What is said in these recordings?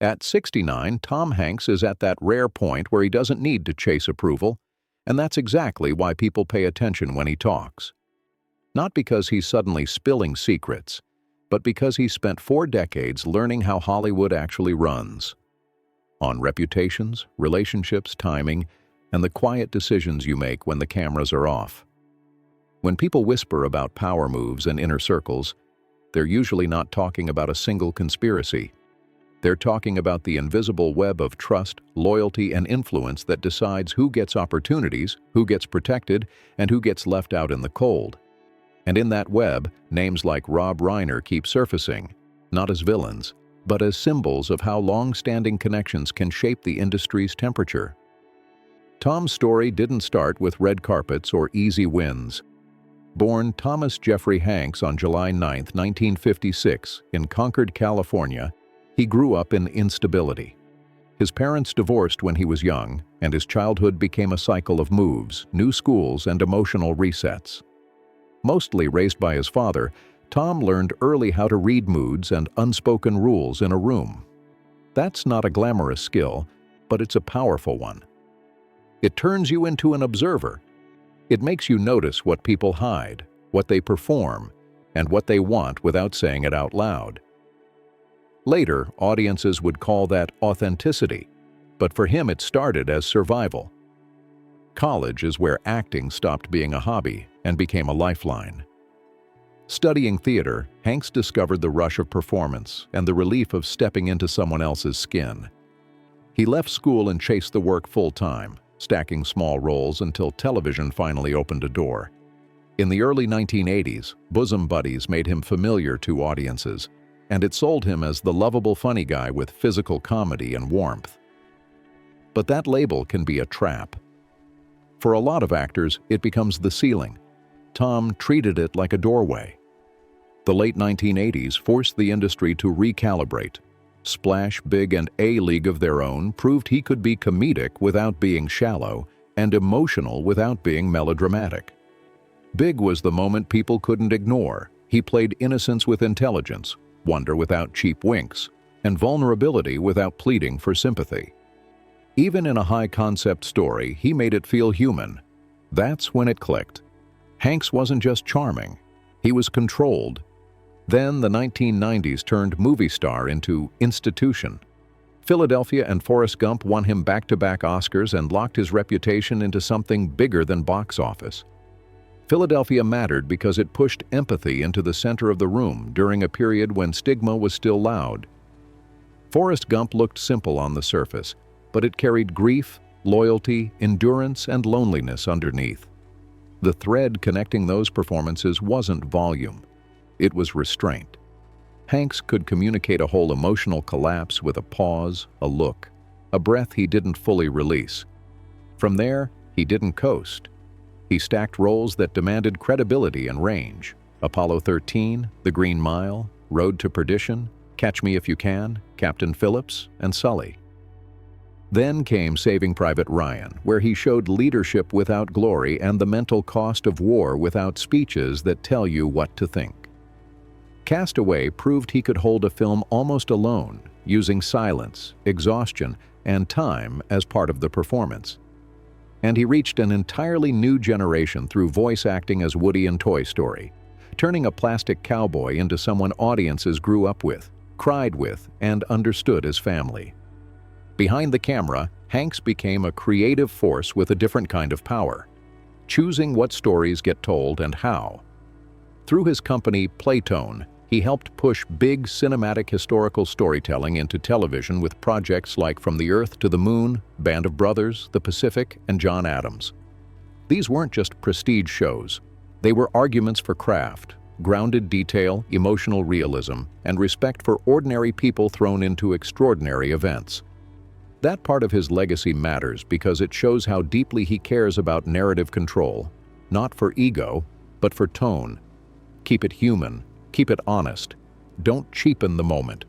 At 69, Tom Hanks is at that rare point where he doesn't need to chase approval, and that's exactly why people pay attention when he talks. Not because he's suddenly spilling secrets, but because he spent 4 decades learning how Hollywood actually runs. On reputations, relationships, timing, and the quiet decisions you make when the cameras are off. When people whisper about power moves and inner circles, they're usually not talking about a single conspiracy. They're talking about the invisible web of trust, loyalty, and influence that decides who gets opportunities, who gets protected, and who gets left out in the cold. And in that web, names like Rob Reiner keep surfacing, not as villains, but as symbols of how long-standing connections can shape the industry's temperature. Tom's story didn't start with red carpets or easy wins. Born Thomas Jeffrey Hanks on July 9, 1956, in Concord, California, he grew up in instability. His parents divorced when he was young, and his childhood became a cycle of moves, new schools, and emotional resets. Mostly raised by his father, Tom learned early how to read moods and unspoken rules in a room. That's not a glamorous skill, but it's a powerful one. It turns you into an observer. It makes you notice what people hide, what they perform, and what they want without saying it out loud. Later, audiences would call that authenticity, but for him it started as survival. College is where acting stopped being a hobby and became a lifeline. Studying theater, Hanks discovered the rush of performance and the relief of stepping into someone else's skin. He left school and chased the work full-time, stacking small roles until television finally opened a door. In the early 1980s, Bosom Buddies made him familiar to audiences, and it sold him as the lovable funny guy with physical comedy and warmth. But that label can be a trap. For a lot of actors, it becomes the ceiling. Tom treated it like a doorway. The late 1980s forced the industry to recalibrate. Splash Big and A League of Their Own proved he could be comedic without being shallow and emotional without being melodramatic. Big was the moment people couldn't ignore. He played innocence with intelligence, wonder without cheap winks, and vulnerability without pleading for sympathy. Even in a high-concept story, he made it feel human. That's when it clicked. Hanks wasn't just charming, he was controlled. Then the 1990s turned movie star into institution. Philadelphia and Forrest Gump won him back-to-back Oscars and locked his reputation into something bigger than box office. Philadelphia mattered because it pushed empathy into the center of the room during a period when stigma was still loud. Forrest Gump looked simple on the surface, but it carried grief, loyalty, endurance, and loneliness underneath. The thread connecting those performances wasn't volume. It was restraint. Hanks could communicate a whole emotional collapse with a pause, a look, a breath he didn't fully release. From there, he didn't coast. He stacked roles that demanded credibility and range. Apollo 13, The Green Mile, Road to Perdition, Catch Me If You Can, Captain Phillips, and Sully. Then came Saving Private Ryan, where he showed leadership without glory and the mental cost of war without speeches that tell you what to think. Castaway proved he could hold a film almost alone, using silence, exhaustion, and time as part of the performance. And he reached an entirely new generation through voice acting as Woody in Toy Story, turning a plastic cowboy into someone audiences grew up with, cried with, and understood as family. Behind the camera, Hanks became a creative force with a different kind of power, choosing what stories get told and how. Through his company, Playtone, he helped push big cinematic historical storytelling into television with projects like From the Earth to the Moon, Band of Brothers, The Pacific, and John Adams. These weren't just prestige shows. They were arguments for craft, grounded detail, emotional realism, and respect for ordinary people thrown into extraordinary events. That part of his legacy matters because it shows how deeply he cares about narrative control, not for ego, but for tone. Keep it human, keep it honest, don't cheapen the moment.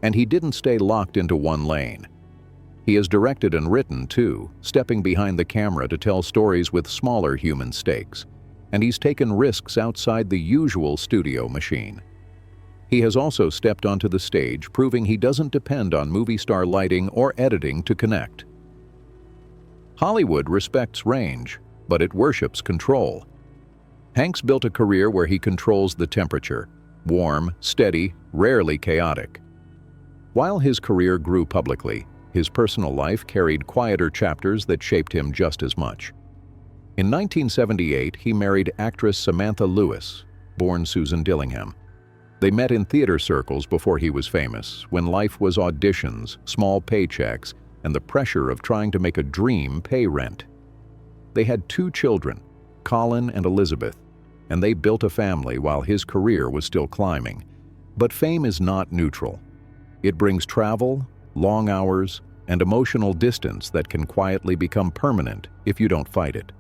And he didn't stay locked into one lane. He has directed and written, too, stepping behind the camera to tell stories with smaller human stakes. And he's taken risks outside the usual studio machine. He has also stepped onto the stage, proving he doesn't depend on movie star lighting or editing to connect. Hollywood respects range, but it worships control. Hanks built a career where he controls the temperature, warm, steady, rarely chaotic. While his career grew publicly, his personal life carried quieter chapters that shaped him just as much. In 1978, he married actress Samantha Lewis, born Susan Dillingham. They met in theater circles before he was famous, when life was auditions, small paychecks, and the pressure of trying to make a dream pay rent. They had 2 children, Colin and Elizabeth, and they built a family while his career was still climbing. But fame is not neutral. It brings travel, long hours, and emotional distance that can quietly become permanent if you don't fight it.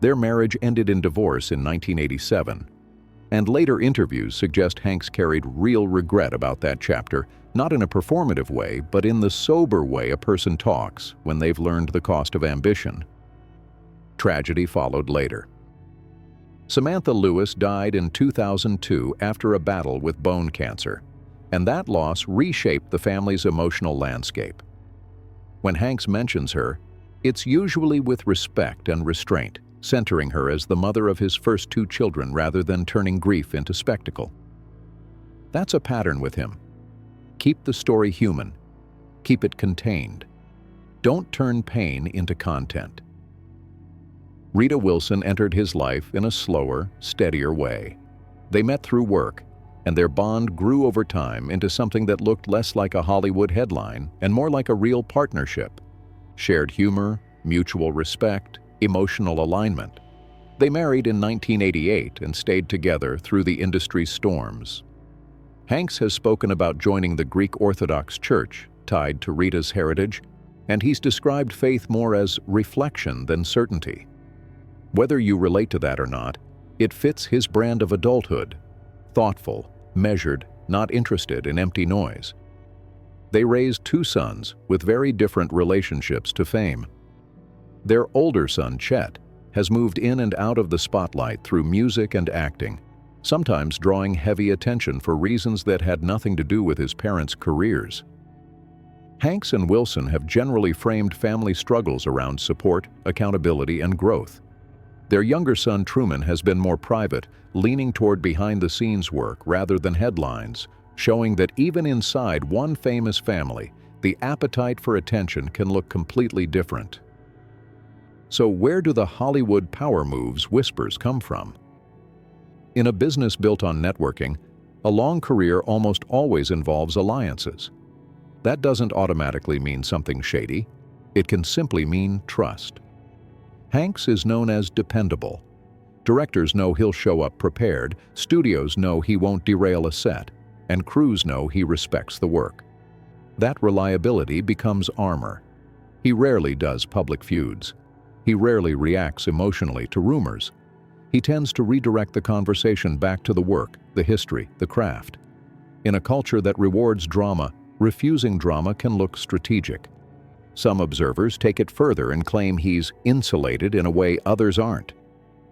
Their marriage ended in divorce in 1987, and later interviews suggest Hanks carried real regret about that chapter, not in a performative way, but in the sober way a person talks when they've learned the cost of ambition. Tragedy followed later. Samantha Lewis died in 2002 after a battle with bone cancer, and that loss reshaped the family's emotional landscape. When Hanks mentions her, it's usually with respect and restraint, centering her as the mother of his first 2 children rather than turning grief into spectacle. That's a pattern with him. Keep the story human. Keep it contained. Don't turn pain into content. Rita Wilson entered his life in a slower, steadier way. They met through work, and their bond grew over time into something that looked less like a Hollywood headline and more like a real partnership. Shared humor, mutual respect, emotional alignment. They married in 1988 and stayed together through the industry's storms. Hanks has spoken about joining the Greek Orthodox Church, tied to Rita's heritage, and he's described faith more as reflection than certainty. Whether you relate to that or not, it fits his brand of adulthood: thoughtful, measured, not interested in empty noise. They raised 2 sons with very different relationships to fame. Their older son, Chet, has moved in and out of the spotlight through music and acting, sometimes drawing heavy attention for reasons that had nothing to do with his parents' careers. Hanks and Wilson have generally framed family struggles around support, accountability, and growth. Their younger son, Truman, has been more private, leaning toward behind-the-scenes work rather than headlines, showing that even inside one famous family, the appetite for attention can look completely different. So where do the Hollywood power moves whispers come from? In a business built on networking, a long career almost always involves alliances. That doesn't automatically mean something shady. It can simply mean trust. Hanks is known as dependable. Directors know he'll show up prepared, studios know he won't derail a set, and crews know he respects the work. That reliability becomes armor. He rarely does public feuds. He rarely reacts emotionally to rumors. He tends to redirect the conversation back to the work, the history, the craft. In a culture that rewards drama, refusing drama can look strategic. Some observers take it further and claim he's insulated in a way others aren't.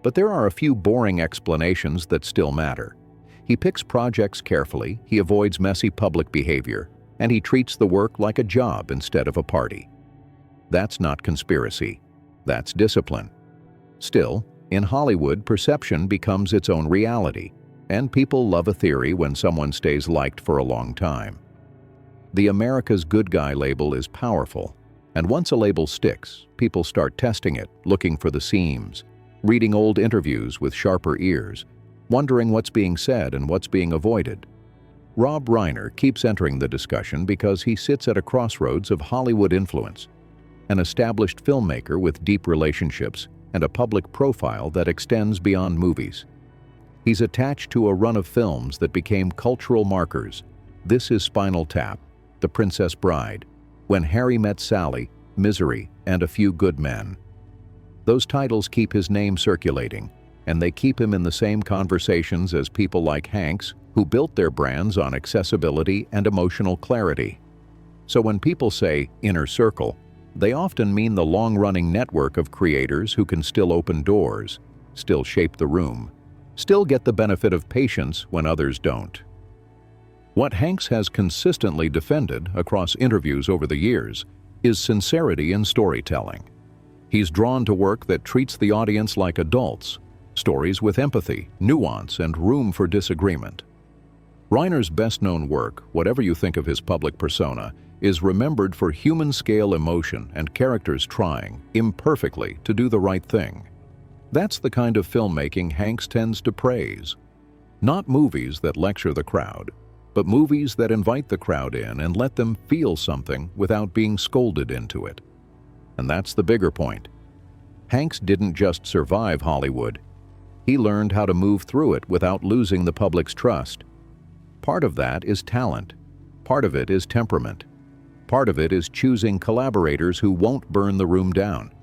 But there are a few boring explanations that still matter. He picks projects carefully, he avoids messy public behavior, and he treats the work like a job instead of a party. That's not conspiracy. That's discipline. Still, in Hollywood, perception becomes its own reality, and people love a theory when someone stays liked for a long time. The America's Good Guy label is powerful, and once a label sticks, people start testing it, looking for the seams, reading old interviews with sharper ears, wondering what's being said and what's being avoided. Rob Reiner keeps entering the discussion because he sits at a crossroads of Hollywood influence, an established filmmaker with deep relationships and a public profile that extends beyond movies. He's attached to a run of films that became cultural markers. This is Spinal Tap, The Princess Bride, When Harry Met Sally, Misery, and A Few Good Men. Those titles keep his name circulating, and they keep him in the same conversations as people like Hanks, who built their brands on accessibility and emotional clarity. So when people say inner circle, they often mean the long-running network of creators who can still open doors, still shape the room, still get the benefit of patience when others don't. What Hanks has consistently defended across interviews over the years is sincerity in storytelling. He's drawn to work that treats the audience like adults, stories with empathy, nuance, and room for disagreement. Reiner's best-known work, whatever you think of his public persona, is remembered for human-scale emotion and characters trying, imperfectly, to do the right thing. That's the kind of filmmaking Hanks tends to praise. Not movies that lecture the crowd, but movies that invite the crowd in and let them feel something without being scolded into it. And that's the bigger point. Hanks didn't just survive Hollywood. He learned how to move through it without losing the public's trust. Part of that is talent. Part of it is temperament. Part of it is choosing collaborators who won't burn the room down.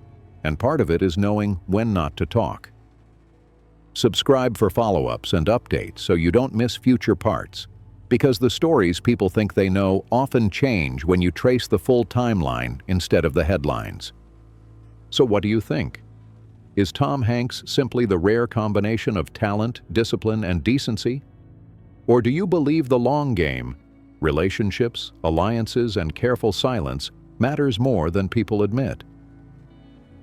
And part of it is knowing when not to talk. Subscribe for follow-ups and updates so you don't miss future parts, because the stories people think they know often change when you trace the full timeline instead of the headlines. So what do you think? Is Tom Hanks simply the rare combination of talent, discipline, and decency? Or do you believe the long game, relationships, alliances, and careful silence, matters more than people admit?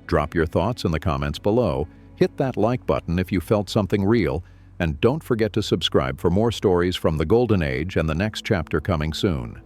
Drop your thoughts in the comments below, hit that like button if you felt something real, and don't forget to subscribe for more stories from the Golden Age and the next chapter coming soon.